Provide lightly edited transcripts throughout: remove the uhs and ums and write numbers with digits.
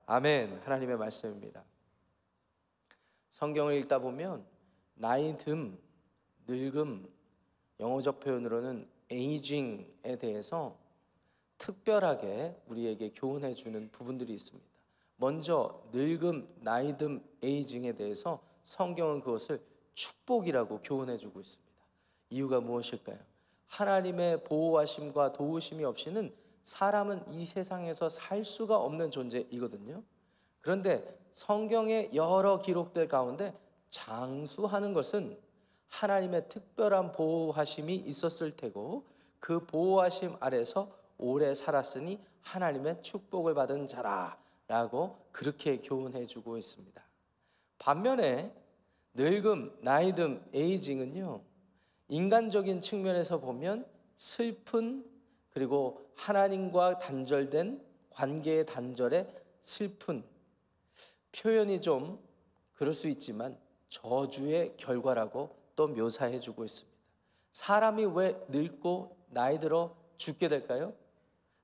아멘. 하나님의 말씀입니다. 성경을 읽다 보면 나이 듦, 늙음, 영어적 표현으로는 에이징에 대해서 특별하게 우리에게 교훈해 주는 부분들이 있습니다. 먼저 늙음, 나이 듦, 에이징에 대해서 성경은 그것을 축복이라고 교훈해 주고 있습니다. 이유가 무엇일까요? 하나님의 보호하심과 도우심이 없이는 사람은 이 세상에서 살 수가 없는 존재이거든요. 그런데 성경의 여러 기록들 가운데 장수하는 것은 하나님의 특별한 보호하심이 있었을 테고, 그 보호하심 아래서 오래 살았으니 하나님의 축복을 받은 자라 라고 그렇게 교훈해 주고 있습니다. 반면에 늙음, 나이 듦, 에이징은요, 인간적인 측면에서 보면 슬픈, 그리고 하나님과 단절된 관계의 단절에 슬픈, 표현이 좀 그럴 수 있지만 저주의 결과라고 또 묘사해 주고 있습니다. 사람이 왜 늙고 나이 들어 죽게 될까요?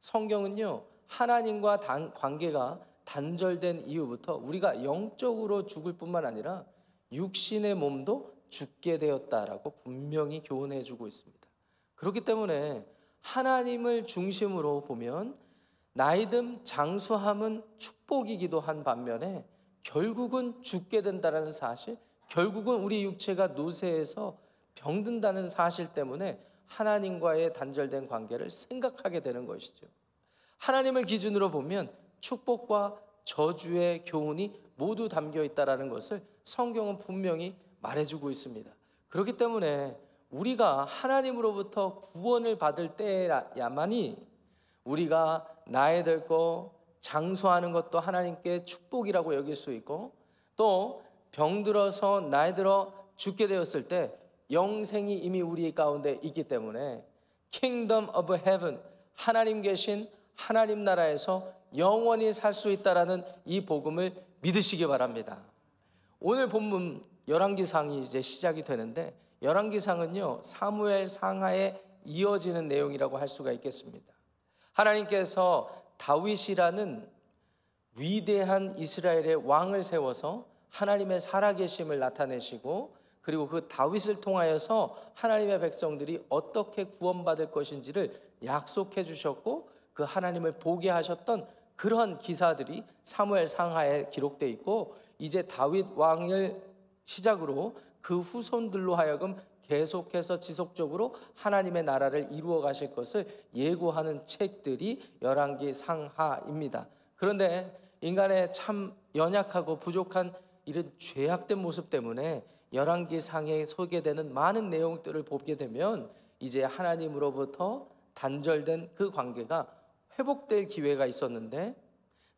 성경은요, 하나님과 관계가 단절된 이후부터 우리가 영적으로 죽을 뿐만 아니라 육신의 몸도 죽게 되었다라고 분명히 교훈해 주고 있습니다. 그렇기 때문에 하나님을 중심으로 보면 나이듦, 장수함은 축복이기도 한 반면에 결국은 죽게 된다는 사실, 결국은 우리 육체가 노쇠해서 병든다는 사실 때문에 하나님과의 단절된 관계를 생각하게 되는 것이죠. 하나님을 기준으로 보면 축복과 저주의 교훈이 모두 담겨 있다는 것을 성경은 분명히 말해주고 있습니다. 그렇기 때문에 우리가 하나님으로부터 구원을 받을 때야만이 우리가 나이 들고 장수하는 것도 하나님께 축복이라고 여길 수 있고, 또 병들어서 나이 들어 죽게 되었을 때 영생이 이미 우리 가운데 있기 때문에 Kingdom of Heaven, 하나님 계신 하나님 나라에서 영원히 살 수 있다라는 이 복음을 믿으시기 바랍니다. 오늘 본문 열왕기상이 이제 시작이 되는데, 열왕기상은요 사무엘 상하에 이어지는 내용이라고 할 수가 있겠습니다. 하나님께서 다윗이라는 위대한 이스라엘의 왕을 세워서 하나님의 살아계심을 나타내시고, 그리고 그 다윗을 통하여서 하나님의 백성들이 어떻게 구원받을 것인지를 약속해 주셨고, 그 하나님을 보게 하셨던 그러한 기사들이 사무엘 상하에 기록되어 있고, 이제 다윗 왕을 시작으로 그 후손들로 하여금 계속해서 지속적으로 하나님의 나라를 이루어 가실 것을 예고하는 책들이 열왕기 상하입니다. 그런데 인간의 참 연약하고 부족한 이런 죄악된 모습 때문에 열왕기 상에 소개되는 많은 내용들을 보게 되면 이제 하나님으로부터 단절된 그 관계가 회복될 기회가 있었는데,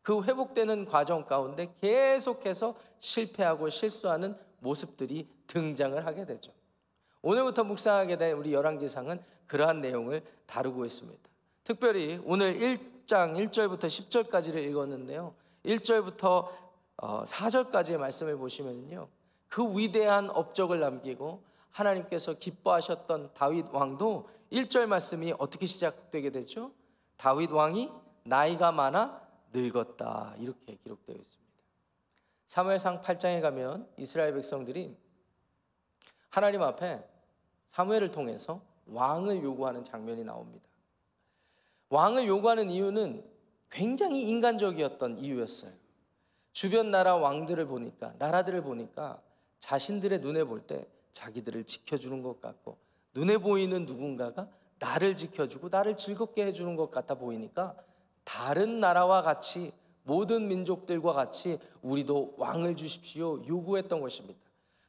그 회복되는 과정 가운데 계속해서 실패하고 실수하는 모습들이 등장을 하게 되죠. 오늘부터 묵상하게 된 우리 열왕기상은 그러한 내용을 다루고 있습니다. 특별히 오늘 1장 1절부터 10절까지를 읽었는데요, 1절부터 4절까지의 말씀을 보시면요, 그 위대한 업적을 남기고 하나님께서 기뻐하셨던 다윗 왕도 1절 말씀이 어떻게 시작되게 되죠? 다윗 왕이 나이가 많아 늙었다, 이렇게 기록되어 있습니다. 사무엘상 8장에 가면 이스라엘 백성들이 하나님 앞에 사무엘을 통해서 왕을 요구하는 장면이 나옵니다. 왕을 요구하는 이유는 굉장히 인간적이었던 이유였어요. 주변 나라 왕들을 보니까, 나라들을 보니까 자신들의 눈에 볼 때 자기들을 지켜주는 것 같고, 눈에 보이는 누군가가 나를 지켜주고 나를 즐겁게 해주는 것 같아 보이니까 다른 나라와 같이, 모든 민족들과 같이 우리도 왕을 주십시오 요구했던 것입니다.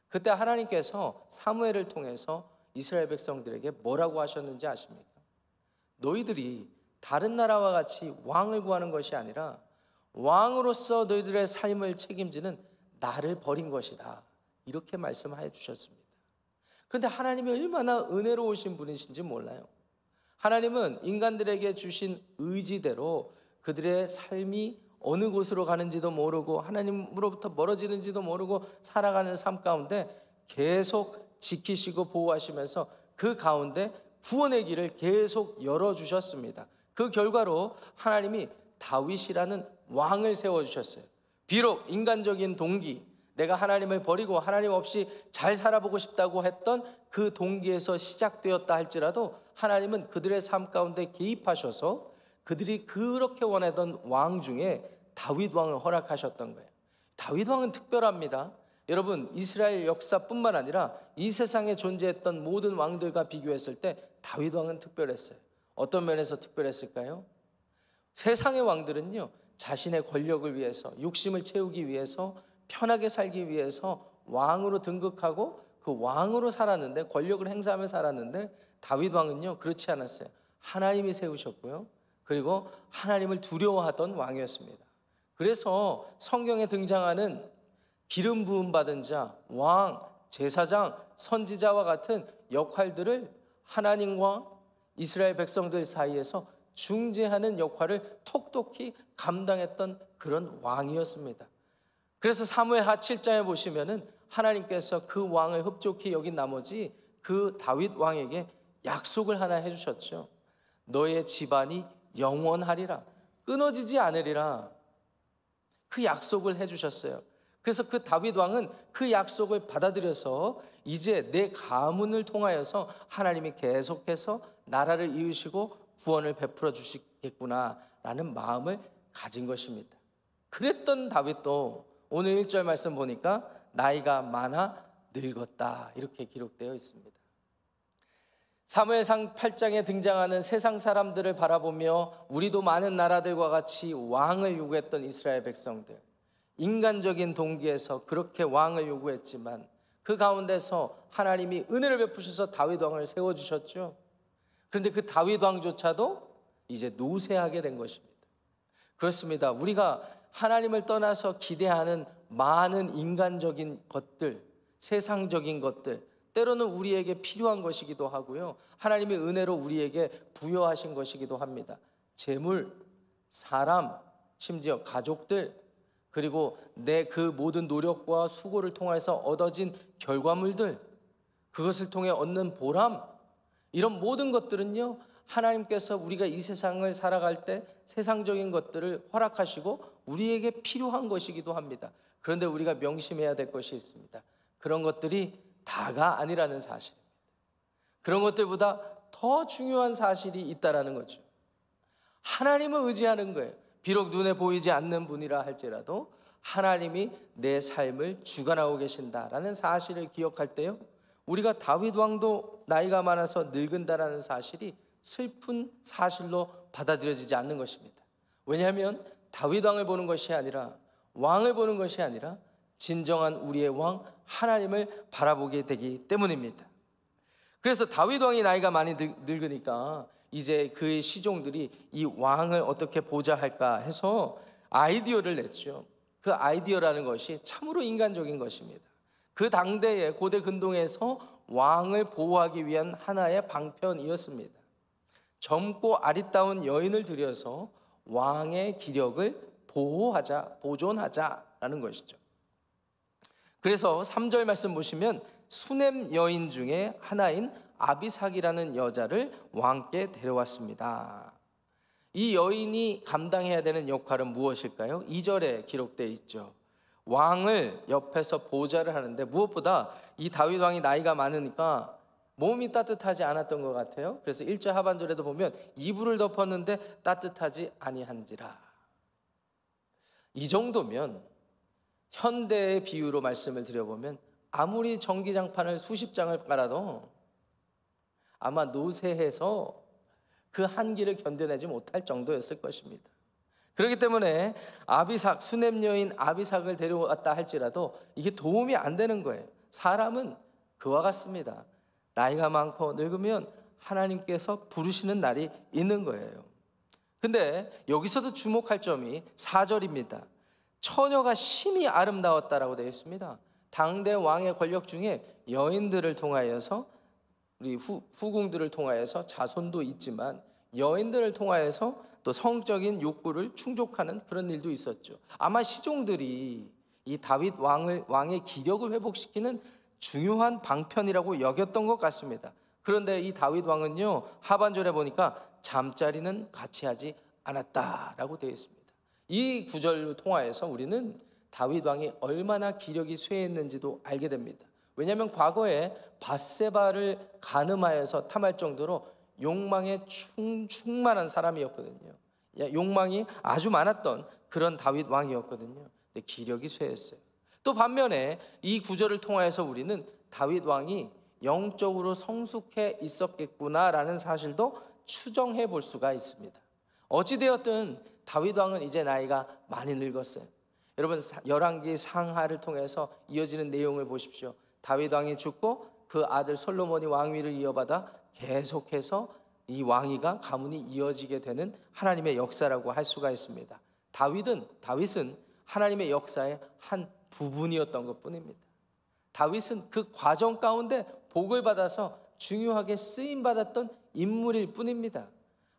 그때 하나님께서 사무엘을 통해서 이스라엘 백성들에게 뭐라고 하셨는지 아십니까? 너희들이 다른 나라와 같이 왕을 구하는 것이 아니라 왕으로서 너희들의 삶을 책임지는 나를 버린 것이다, 이렇게 말씀해 주셨습니다. 그런데 하나님이 얼마나 은혜로우신 분이신지 몰라요. 하나님은 인간들에게 주신 의지대로 그들의 삶이 어느 곳으로 가는지도 모르고 하나님으로부터 멀어지는지도 모르고 살아가는 삶 가운데 계속 지키시고 보호하시면서 그 가운데 구원의 길을 계속 열어주셨습니다. 그 결과로 하나님이 다윗이라는 왕을 세워주셨어요. 비록 인간적인 동기, 내가 하나님을 버리고 하나님 없이 잘 살아보고 싶다고 했던 그 동기에서 시작되었다 할지라도 하나님은 그들의 삶 가운데 개입하셔서 그들이 그렇게 원하던 왕 중에 다윗 왕을 허락하셨던 거예요. 다윗 왕은 특별합니다. 여러분, 이스라엘 역사뿐만 아니라 이 세상에 존재했던 모든 왕들과 비교했을 때 다윗 왕은 특별했어요. 어떤 면에서 특별했을까요? 세상의 왕들은요, 자신의 권력을 위해서, 욕심을 채우기 위해서, 편하게 살기 위해서 왕으로 등극하고 그 왕으로 살았는데, 권력을 행사하며 살았는데, 다윗 왕은요 그렇지 않았어요. 하나님이 세우셨고요, 그리고 하나님을 두려워하던 왕이었습니다. 그래서 성경에 등장하는 기름 부음 받은 자, 왕, 제사장, 선지자와 같은 역할들을 하나님과 이스라엘 백성들 사이에서 중재하는 역할을 톡톡히 감당했던 그런 왕이었습니다. 그래서 사무엘하 7장에 보시면은 하나님께서 그 왕을 흡족히 여긴 나머지 그 다윗 왕에게 약속을 하나 해주셨죠. 너의 집안이 영원하리라, 끊어지지 않으리라, 그 약속을 해주셨어요. 그래서 그 다윗 왕은 그 약속을 받아들여서 이제 내 가문을 통하여서 하나님이 계속해서 나라를 이으시고 구원을 베풀어 주시겠구나라는 마음을 가진 것입니다. 그랬던 다윗도 오늘 1절 말씀 보니까 나이가 많아 늙었다, 이렇게 기록되어 있습니다. 사무엘상 8장에 등장하는 세상 사람들을 바라보며 우리도 많은 나라들과 같이 왕을 요구했던 이스라엘 백성들, 인간적인 동기에서 그렇게 왕을 요구했지만 그 가운데서 하나님이 은혜를 베푸셔서 다윗 왕을 세워주셨죠. 그런데 그 다윗 왕조차도 이제 노쇠하게 된 것입니다. 그렇습니다. 우리가 하나님을 떠나서 기대하는 많은 인간적인 것들, 세상적인 것들, 때로는 우리에게 필요한 것이기도 하고요, 하나님의 은혜로 우리에게 부여하신 것이기도 합니다. 재물, 사람, 심지어 가족들, 그리고 내 그 모든 노력과 수고를 통해서 얻어진 결과물들, 그것을 통해 얻는 보람, 이런 모든 것들은요, 하나님께서 우리가 이 세상을 살아갈 때 세상적인 것들을 허락하시고 우리에게 필요한 것이기도 합니다. 그런데 우리가 명심해야 될 것이 있습니다. 그런 것들이 다가 아니라는 사실입니다. 그런 것들보다 더 중요한 사실이 있다라는 거죠. 하나님을 의지하는 거예요. 비록 눈에 보이지 않는 분이라 할지라도 하나님이 내 삶을 주관하고 계신다라는 사실을 기억할 때요, 우리가 다윗 왕도 나이가 많아서 늙은다라는 사실이 슬픈 사실로 받아들여지지 않는 것입니다. 왜냐하면 다윗 왕을 보는 것이 아니라, 왕을 보는 것이 아니라 진정한 우리의 왕 하나님을 바라보게 되기 때문입니다. 그래서 다윗 왕이 나이가 많이 늙으니까 이제 그의 시종들이 이 왕을 어떻게 보자 할까 해서 아이디어를 냈죠. 그 아이디어라는 것이 참으로 인간적인 것입니다. 그 당대의 고대 근동에서 왕을 보호하기 위한 하나의 방편이었습니다. 젊고 아리따운 여인을 들여서 왕의 기력을 보존하자라는 것이죠. 그래서 3절 말씀 보시면 수넴 여인 중에 하나인 아비삭이라는 여자를 왕께 데려왔습니다. 이 여인이 감당해야 되는 역할은 무엇일까요? 2절에 기록되어 있죠. 왕을 옆에서 보좌를 하는데, 무엇보다 이 다윗 왕이 나이가 많으니까 몸이 따뜻하지 않았던 것 같아요. 그래서 1절 하반절에도 보면 이불을 덮었는데 따뜻하지 아니한지라. 이 정도면 현대의 비유로 말씀을 드려보면 아무리 전기장판을 수십 장을 깔아도 아마 노쇠해서 그 한기를 견뎌내지 못할 정도였을 것입니다. 그렇기 때문에 아비삭, 수넴 여인 아비삭을 데려왔다 할지라도 이게 도움이 안 되는 거예요. 사람은 그와 같습니다. 나이가 많고 늙으면 하나님께서 부르시는 날이 있는 거예요. 근데 여기서도 주목할 점이 4절입니다. 처녀가 심히 아름다웠다라고 되어 있습니다. 당대 왕의 권력 중에 여인들을 통하여서, 우리 후궁들을 통하여서 자손도 있지만 여인들을 통하여서 또 성적인 욕구를 충족하는 그런 일도 있었죠. 아마 시종들이 이 다윗 왕의 기력을 회복시키는 중요한 방편이라고 여겼던 것 같습니다. 그런데 이 다윗 왕은요, 하반절에 보니까 잠자리는 같이 하지 않았다라고 되어 있습니다. 이 구절을 통하여서 우리는 다윗 왕이 얼마나 기력이 쇠했는지도 알게 됩니다. 왜냐하면 과거에 밧세바를 간음하여서 탐할 정도로 욕망에 충만한 사람이었거든요. 욕망이 아주 많았던 그런 다윗 왕이었거든요. 근데 기력이 쇠했어요. 또 반면에 이 구절을 통하여서 우리는 다윗 왕이 영적으로 성숙해 있었겠구나라는 사실도 추정해 볼 수가 있습니다. 어찌되었든 다윗 왕은 이제 나이가 많이 늙었어요. 여러분, 열왕기 상하를 통해서 이어지는 내용을 보십시오. 다윗 왕이 죽고 그 아들 솔로몬이 왕위를 이어받아 계속해서 이 왕위가 가문이 이어지게 되는 하나님의 역사라고 할 수가 있습니다. 다윗은 하나님의 역사의 한 부분이었던 것뿐입니다. 다윗은 그 과정 가운데 복을 받아서 중요하게 쓰임받았던 인물일 뿐입니다.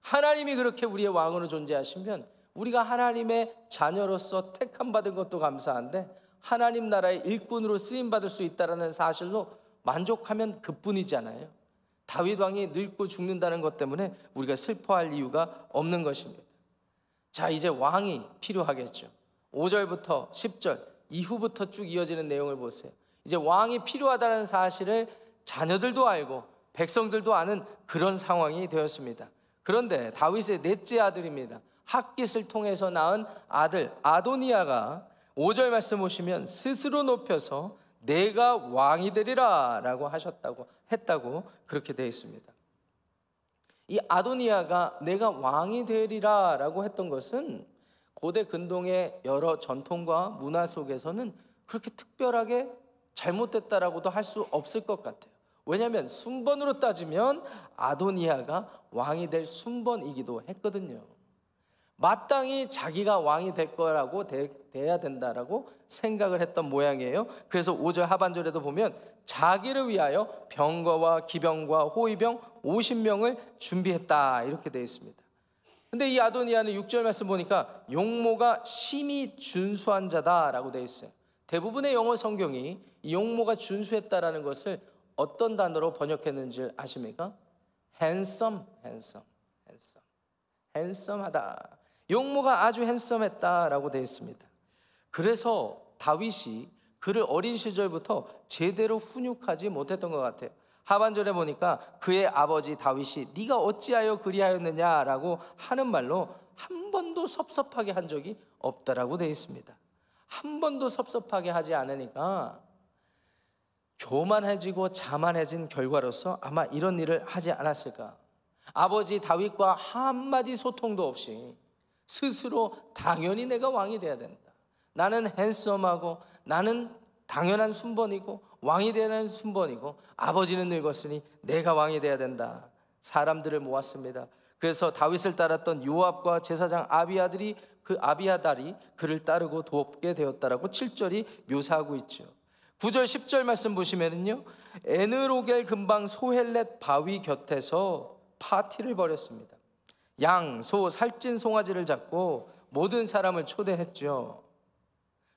하나님이 그렇게 우리의 왕으로 존재하시면 우리가 하나님의 자녀로서 택함받은 것도 감사한데 하나님 나라의 일꾼으로 쓰임받을 수 있다는 사실로 만족하면 그뿐이잖아요. 다윗 왕이 늙고 죽는다는 것 때문에 우리가 슬퍼할 이유가 없는 것입니다. 자, 이제 왕이 필요하겠죠. 5절부터 10절 이후부터 쭉 이어지는 내용을 보세요. 이제 왕이 필요하다는 사실을 자녀들도 알고 백성들도 아는 그런 상황이 되었습니다. 그런데 다윗의 넷째 아들입니다. 핫깃을 통해서 낳은 아들 아도니아가 5절 말씀 보시면 스스로 높여서 내가 왕이 되리라 라고 했다고 그렇게 되어 있습니다. 이 아도니아가 내가 왕이 되리라 라고 했던 것은 고대 근동의 여러 전통과 문화 속에서는 그렇게 특별하게 잘못됐다라고도 할 수 없을 것 같아요. 왜냐하면 순번으로 따지면 아도니아가 왕이 될 순번이기도 했거든요. 마땅히 자기가 왕이 될 거라고 돼야 된다라고 생각을 했던 모양이에요. 그래서 5절 하반절에도 보면 자기를 위하여 병거와 기병과 호위병 50명을 준비했다 이렇게 되어 있습니다. 근데 이 아도니아는 6절 말씀 보니까 용모가 심히 준수한 자다라고 되어 있어요. 대부분의 영어 성경이 이 용모가 준수했다라는 것을 어떤 단어로 번역했는지 아십니까? 핸섬하다. 용모가 아주 핸섬했다라고 되어 있습니다. 그래서 다윗이 그를 어린 시절부터 제대로 훈육하지 못했던 것 같아요. 하반절에 보니까 그의 아버지 다윗이 네가 어찌하여 그리하였느냐라고 하는 말로 한 번도 섭섭하게 한 적이 없다라고 되어 있습니다. 한 번도 섭섭하게 하지 않으니까 교만해지고 자만해진 결과로서 아마 이런 일을 하지 않았을까. 아버지 다윗과 한마디 소통도 없이 스스로 당연히 내가 왕이 돼야 된다. 나는 핸섬하고 나는 당연한 순번이고 왕이 되는 순번이고 아버지는 늙었으니 내가 왕이 돼야 된다. 사람들을 모았습니다. 그래서 다윗을 따랐던 요압과 제사장 아비아달이 그를 따르고 돕게 되었다라고 7절이 묘사하고 있죠. 9절 10절 말씀 보시면은요, 에느로겔 근방 소헬렛 바위 곁에서 파티를 벌였습니다. 양, 소, 살찐 송아지를 잡고 모든 사람을 초대했죠.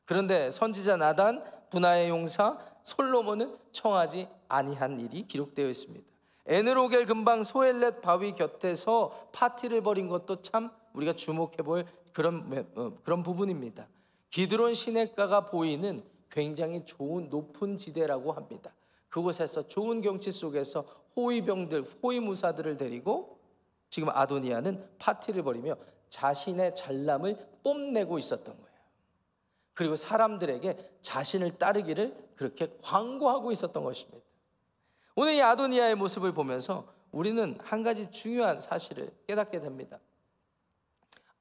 그런데 선지자 나단, 분하의 용사 솔로몬은 청하지 아니한 일이 기록되어 있습니다. 에느로겔 근방 소헬렛 바위 곁에서 파티를 벌인 것도 참 우리가 주목해 볼 그런 부분입니다. 기드론 시냇가가 보이는 굉장히 좋은 높은 지대라고 합니다. 그곳에서 좋은 경치 속에서 호위병들, 호위무사들을 데리고 지금 아도니아는 파티를 벌이며 자신의 잘남을 뽐내고 있었던 거예요. 그리고 사람들에게 자신을 따르기를 그렇게 광고하고 있었던 것입니다. 오늘 이 아도니아의 모습을 보면서 우리는 한 가지 중요한 사실을 깨닫게 됩니다.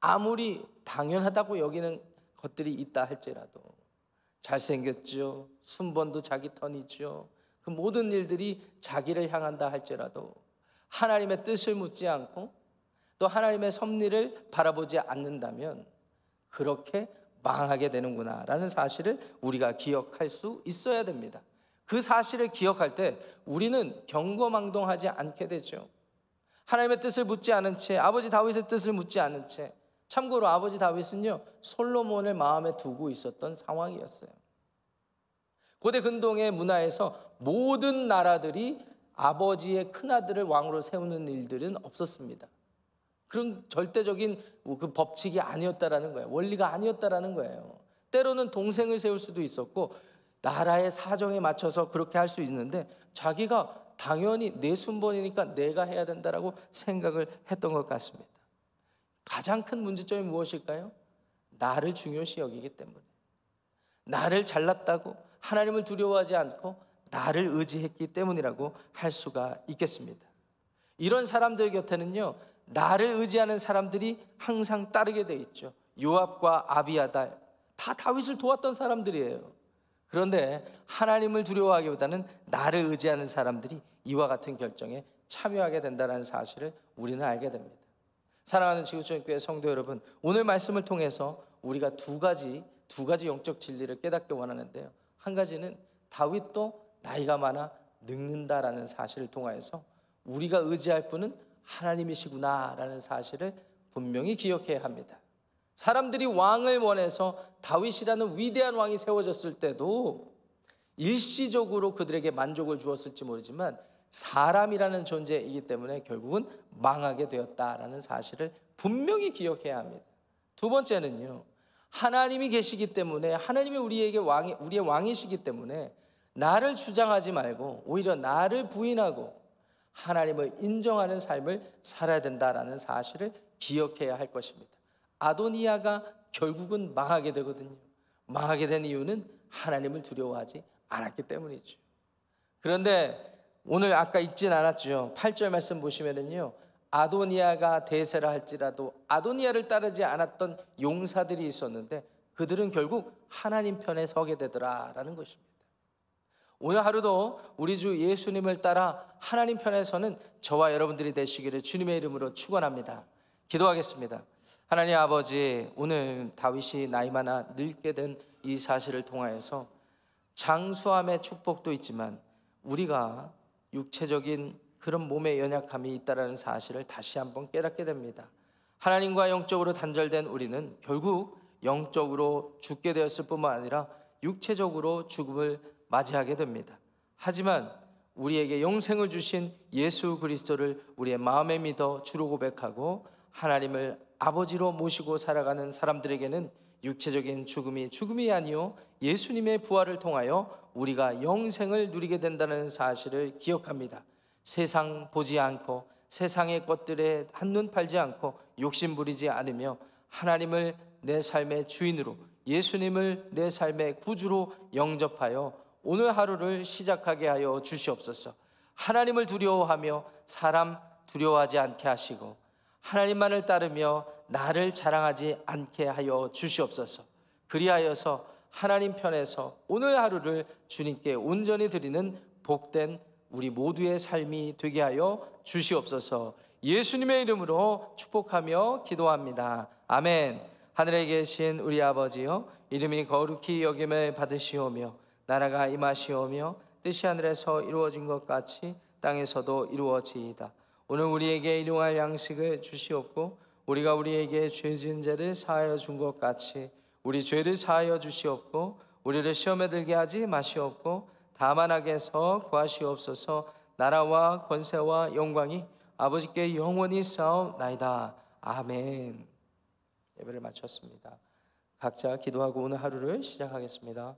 아무리 당연하다고 여기는 것들이 있다 할지라도 잘생겼죠, 순번도 자기 턴이죠, 그 모든 일들이 자기를 향한다 할지라도 하나님의 뜻을 묻지 않고 또 하나님의 섭리를 바라보지 않는다면 그렇게 망하게 되는구나 라는 사실을 우리가 기억할 수 있어야 됩니다. 그 사실을 기억할 때 우리는 경거망동하지 않게 되죠. 하나님의 뜻을 묻지 않은 채, 아버지 다윗의 뜻을 묻지 않은 채, 참고로 아버지 다윗은요 솔로몬을 마음에 두고 있었던 상황이었어요. 고대 근동의 문화에서 모든 나라들이 아버지의 큰아들을 왕으로 세우는 일들은 없었습니다. 그런 절대적인 그 법칙이 아니었다라는 거예요. 원리가 아니었다라는 거예요. 때로는 동생을 세울 수도 있었고 나라의 사정에 맞춰서 그렇게 할 수 있는데 자기가 당연히 내 순번이니까 내가 해야 된다라고 생각을 했던 것 같습니다. 가장 큰 문제점이 무엇일까요? 나를 중요시 여기기 때문에, 나를 잘났다고 하나님을 두려워하지 않고 나를 의지했기 때문이라고 할 수가 있겠습니다. 이런 사람들 곁에는요, 나를 의지하는 사람들이 항상 따르게 돼 있죠. 요압과 아비아달 다 다윗을 도왔던 사람들이에요. 그런데 하나님을 두려워하기보다는 나를 의지하는 사람들이 이와 같은 결정에 참여하게 된다는 사실을 우리는 알게 됩니다. 사랑하는 지구촌교회 성도 여러분, 오늘 말씀을 통해서 우리가 두 가지 영적 진리를 깨닫기 원하는데요. 한 가지는 다윗도 나이가 많아 늙는다라는 사실을 통하여서 우리가 의지할 분은 하나님이시구나라는 사실을 분명히 기억해야 합니다. 사람들이 왕을 원해서 다윗이라는 위대한 왕이 세워졌을 때도 일시적으로 그들에게 만족을 주었을지 모르지만 사람이라는 존재이기 때문에 결국은 망하게 되었다라는 사실을 분명히 기억해야 합니다. 두 번째는요, 하나님이 계시기 때문에, 하나님이 우리의 왕이시기 때문에 나를 주장하지 말고 오히려 나를 부인하고 하나님을 인정하는 삶을 살아야 된다라는 사실을 기억해야 할 것입니다. 아도니아가 결국은 망하게 되거든요. 망하게 된 이유는 하나님을 두려워하지 않았기 때문이죠. 그런데 오늘 아까 읽진 않았죠. 8절 말씀 보시면은요, 아도니아가 대세라 할지라도 아도니아를 따르지 않았던 용사들이 있었는데 그들은 결국 하나님 편에 서게 되더라라는 것입니다. 오늘 하루도 우리 주 예수님을 따라 하나님 편에 서는 저와 여러분들이 되시기를 주님의 이름으로 축원합니다. 기도하겠습니다. 하나님 아버지, 오늘 다윗이 나이 많아 늙게 된 이 사실을 통하여서 장수함의 축복도 있지만 우리가 육체적인 그런 몸의 연약함이 있다는 사실을 다시 한번 깨닫게 됩니다. 하나님과 영적으로 단절된 우리는 결국 영적으로 죽게 되었을 뿐만 아니라 육체적으로 죽음을 맞이하게 됩니다. 하지만 우리에게 영생을 주신 예수 그리스도를 우리의 마음에 믿어 주로 고백하고 하나님을 아버지로 모시고 살아가는 사람들에게는 육체적인 죽음이 아니요 예수님의 부활을 통하여 우리가 영생을 누리게 된다는 사실을 기억합니다. 세상 보지 않고 세상의 것들에 한눈 팔지 않고 욕심 부리지 않으며 하나님을 내 삶의 주인으로, 예수님을 내 삶의 구주로 영접하여 오늘 하루를 시작하게 하여 주시옵소서. 하나님을 두려워하며 사람 두려워하지 않게 하시고 하나님만을 따르며 나를 자랑하지 않게 하여 주시옵소서. 그리하여서 하나님 편에서 오늘 하루를 주님께 온전히 드리는 복된 우리 모두의 삶이 되게 하여 주시옵소서. 예수님의 이름으로 축복하며 기도합니다. 아멘. 하늘에 계신 우리 아버지여, 이름이 거룩히 여김을 받으시오며 나라가 임하시오며 뜻이 하늘에서 이루어진 것 같이 땅에서도 이루어지이다. 오늘 우리에게 일용할 양식을 주시옵고 우리가 우리에게 죄 지은 자를 사하여 준 것 같이 우리 죄를 사하여 주시옵고 우리를 시험에 들게 하지 마시옵고 다만 악에서 구하시옵소서. 나라와 권세와 영광이 아버지께 영원히 쌓옵나이다. 아멘. 예배를 마쳤습니다. 각자 기도하고 오늘 하루를 시작하겠습니다.